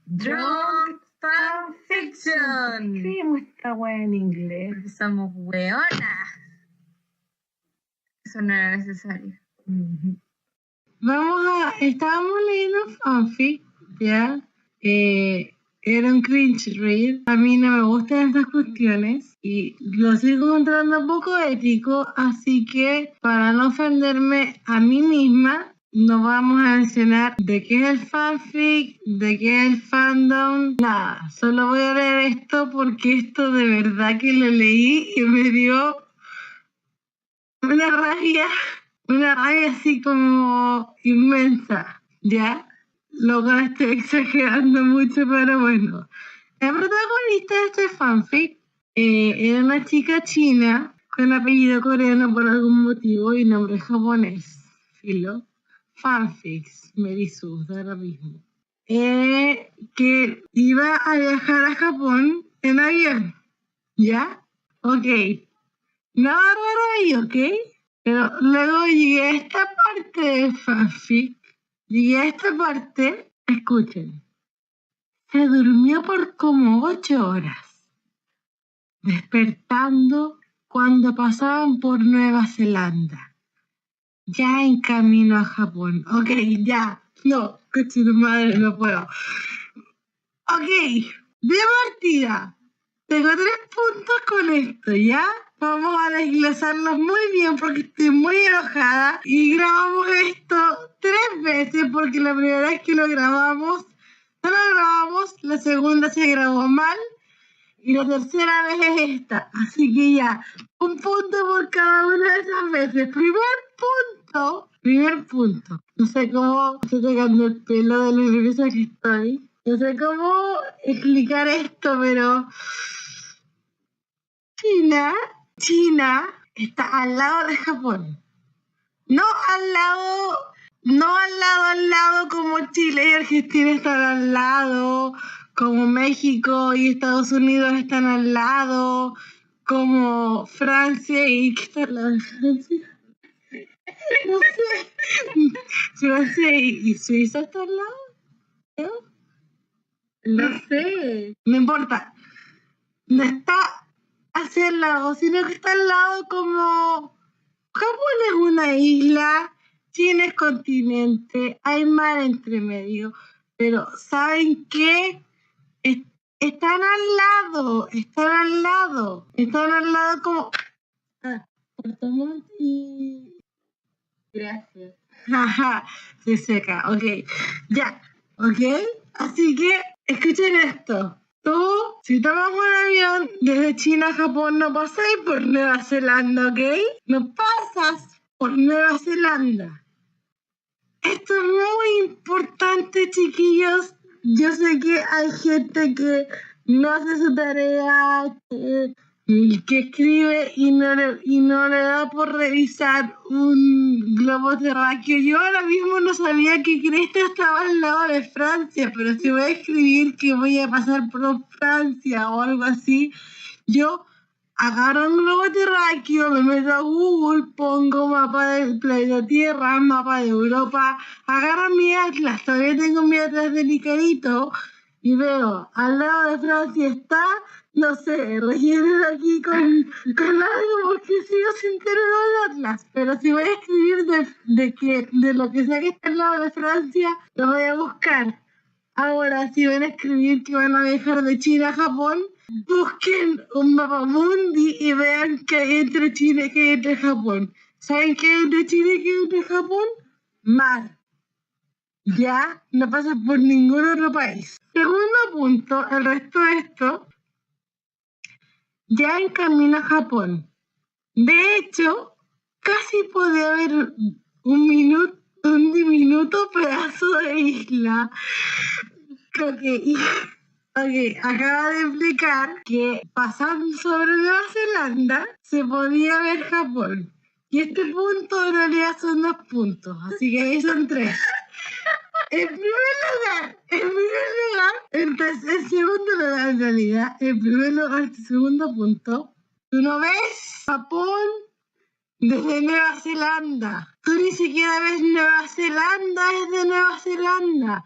Drunk Fanfiction. Escribimos esta weá en inglés. Porque somos weonas. Eso no era necesario. Estábamos leyendo fanfic, ¿ya? Era un cringe read. A mí no me gustan estas cuestiones y lo sigo encontrando un poco ético, así que para no ofenderme a mí misma, no vamos a mencionar de qué es el fanfic, de qué es el fandom, nada. Solo voy a leer esto porque esto de verdad que lo leí y me dio una rabia así como inmensa, ¿ya? Luego estoy exagerando mucho, pero bueno. La protagonista de este fanfic era una chica china con apellido coreano por algún motivo y nombre japonés. Filo. Fanfics, Merisu, da lo mismo. Que iba a viajar a Japón en avión, ¿ya? Ok. Nada raro ahí, ¿ok? Pero luego llegué a esta parte del fanfic. Escuchen. Se durmió por como 8 horas, despertando cuando pasaban por Nueva Zelanda, ya en camino a Japón. Ok, ya. No, coche de madre, no puedo. Ok, de partida. Tengo 3 puntos con esto, ¿ya? Vamos a desglosarlos muy bien porque estoy muy enojada. Y grabamos esto 3 veces porque la primera vez que lo grabamos, no lo grabamos, la segunda se grabó mal y la tercera vez es esta. Así que ya, 1 punto por cada una de esas veces. Primer punto. No sé cómo estoy tocando el pelo de lo nerviosa que estoy. No sé cómo explicar esto, pero China está al lado de Japón. No al lado como Chile y Argentina están al lado, como México y Estados Unidos están al lado, como Francia y ¿qué está al lado de Francia? No sé. Francia y Suiza están al lado. No sé. No importa. No está hacia el lado, sino que está al lado como Japón es una isla, China es continente, hay mar entre medio, pero ¿saben qué? Están al lado como cortamos y gracias. Se seca, ok, ya, ok, así que escuchen esto. Tú, si tomas un avión desde China a Japón, no pasáis por Nueva Zelanda, ¿ok? No pasas por Nueva Zelanda. Esto es muy importante, chiquillos. Yo sé que hay gente que no hace su tarea, que escribe y no le da por revisar un globo terráqueo. Yo ahora mismo no sabía que Cresta estaba al lado de Francia, pero si voy a escribir que voy a pasar por Francia o algo así, yo agarro un globo terráqueo, me meto a Google, pongo mapa del planeta Tierra, mapa de Europa, agarro mi atlas, todavía tengo mi atlas delicadito, y veo, al lado de Francia está, no sé, relleno aquí con algo porque sigo sin tener el atlas, pero si voy a escribir de lo que sea que está al lado de Francia, lo voy a buscar. Ahora, si van a escribir que van a viajar de China a Japón, busquen un mapa mundi y vean qué hay entre China y qué hay entre Japón. ¿Saben qué hay entre China y qué hay entre Japón? Mar. Ya, no pasa por ningún otro país. Segundo punto, el resto de esto, ya en camino a Japón. De hecho, casi podía haber un diminuto pedazo de isla. Ok, acaba de explicar que pasando sobre Nueva Zelanda se podía ver Japón. Y este punto en realidad son 2 puntos, así que ahí son 3. En primer lugar, en segundo lugar en realidad, en primer lugar, este segundo punto, tú no ves Japón desde Nueva Zelanda. Tú ni siquiera ves Nueva Zelanda desde Nueva Zelanda.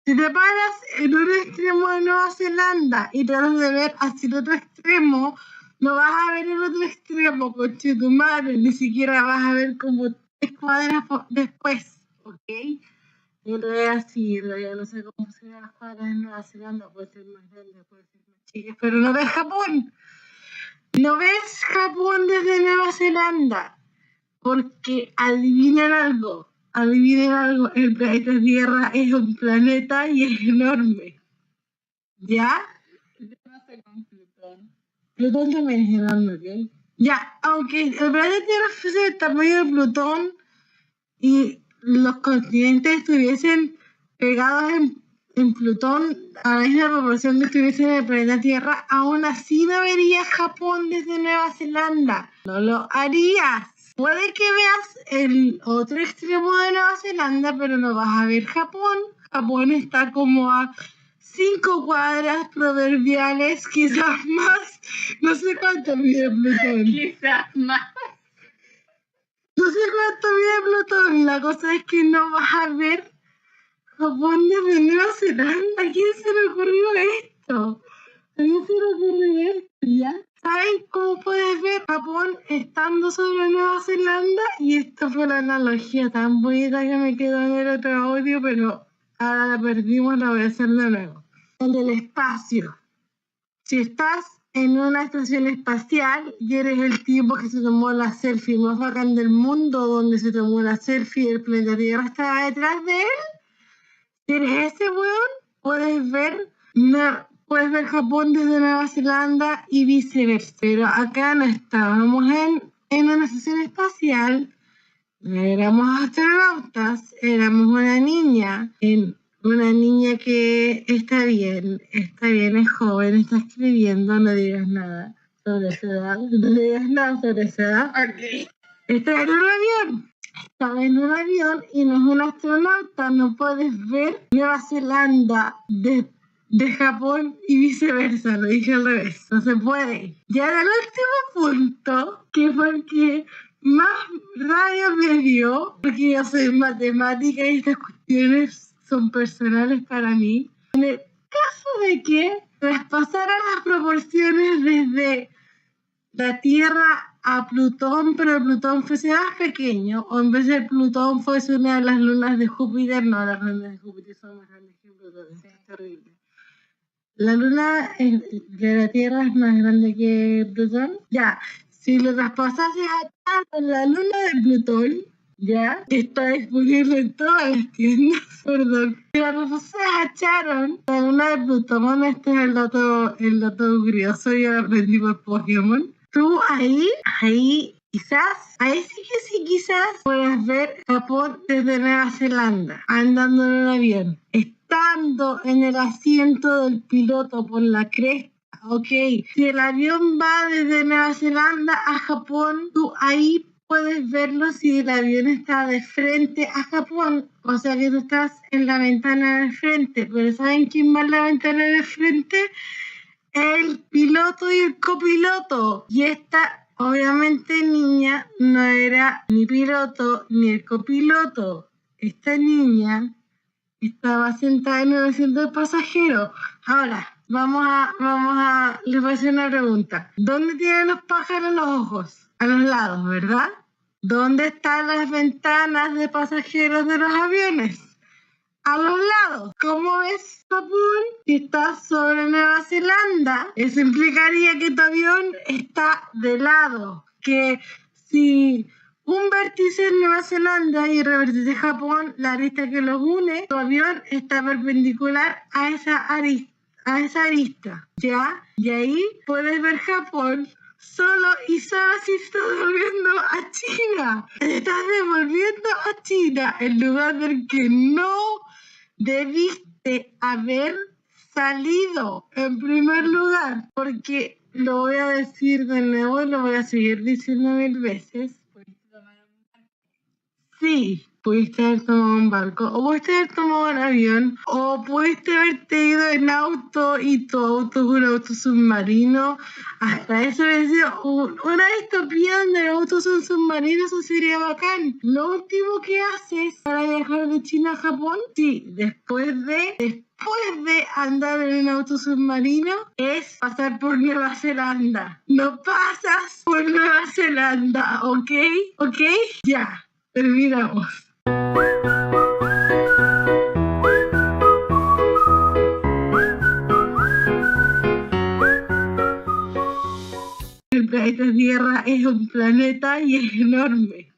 Si te paras en un extremo extremo de Nueva Zelanda y tratas de ver hacia el otro extremo, no vas a ver el otro extremo, conche tu madre, ni siquiera vas a ver como 3 cuadras después, ¿ok? En realidad sí, en realidad no sé cómo se ven las cuadras en Nueva Zelanda, puede ser más grande, puede ser más chica, pero no ves Japón. No ves Japón desde Nueva Zelanda, porque adivinen algo, el planeta Tierra es un planeta y es enorme, ¿ya? ¿Qué pasa con Plutón? Plutón también es enorme, ¿ok? Ya, aunque el planeta Tierra fuese del tamaño de Plutón y los continentes estuviesen pegados en Plutón a la misma proporción que estuviesen en el planeta Tierra, aún así no verías Japón desde Nueva Zelanda. No lo harías. Puede que veas el otro extremo de Nueva Zelanda, pero no vas a ver Japón. Japón está como a 5 cuadras proverbiales, quizás más. No sé cuánto mide Plutón. Quizás más. No sé cuánto mide Plutón. La cosa es que no vas a ver Japón desde Nueva Zelanda. ¿A quién se le ocurrió esto? ¿A quién se le ocurrió esto? ¿Ya? ¿Saben cómo puedes ver Japón estando sobre Nueva Zelanda? Y esta fue la analogía tan bonita que me quedó en el otro audio, pero ahora la perdimos, la voy a hacer de nuevo. En el espacio. Si estás en una estación espacial y eres el tipo que se tomó la selfie más bacán del mundo, donde se tomó la selfie y el planeta Tierra estaba detrás de él, si eres ese weón, puedes ver Japón desde Nueva Zelanda y viceversa. Pero acá no estábamos en una estación espacial, no éramos astronautas, éramos una niña que está bien, es joven, está escribiendo, no digas nada sobre esa edad, Ok. Está en un avión. Estaba en un avión y no es un astronauta, no puedes ver Nueva Zelanda de Japón y viceversa, lo dije al revés, no se puede. Ya en el último punto, que fue el que más rabia me dio, porque yo soy matemática y estas cuestiones son personales para mí. En el caso de que traspasara las proporciones desde la Tierra a Plutón, pero Plutón fuese más pequeño, o en vez de Plutón fuese una de las lunas de Júpiter, no, las lunas de Júpiter son más grandes que Plutón, es terrible. La luna de la Tierra es más grande que Plutón. Ya, si lo traspasases a la luna de Plutón, ya, que está disponible en todas las tiendas, perdón. Si la traspasases a Charon, la luna de Plutón, este es el dato curioso, yo lo aprendí por Pokémon. Tú ahí quizás puedas ver Japón desde Nueva Zelanda, andando en un avión, estando en el asiento del piloto por la cresta. Ok, si el avión va desde Nueva Zelanda a Japón, tú ahí puedes verlo si el avión está de frente a Japón, o sea que tú estás en la ventana de frente, pero ¿saben quién va en la ventana de frente? El piloto y el copiloto. Y esta, obviamente, niña no era ni piloto ni el copiloto. Esta niña estaba sentada en el asiento de pasajero. Ahora, les voy a hacer una pregunta. ¿Dónde tienen los pájaros los ojos? A los lados, ¿verdad? ¿Dónde están las ventanas de pasajeros de los aviones? A los lados. ¿Cómo ves Japón si estás sobre Nueva Zelanda? Eso implicaría que tu avión está de lado. Que si un vértice en Nueva Zelanda y otro vértice en Japón, la arista que los une, tu avión está perpendicular a esa arista, ¿ya? Y ahí puedes ver Japón solo y solo si estás volviendo a China. Estás devolviendo a China el lugar del que no debiste haber salido en primer lugar, porque lo voy a decir de nuevo y lo voy a seguir diciendo 1000 veces. Sí, Pudiste haber tomado un barco, o pudiste haber tomado un avión, o pudiste haberte ido en auto y tu auto es un auto submarino. Hasta eso hubiera sido una distopía donde los autos son submarinos, eso sería bacán. Lo último que haces para viajar de China a Japón, sí, después de andar en un auto submarino, es pasar por Nueva Zelanda. No pasas por Nueva Zelanda, ¿ok? ¿Ok? Ya, terminamos. El planeta Tierra es un planeta y es enorme.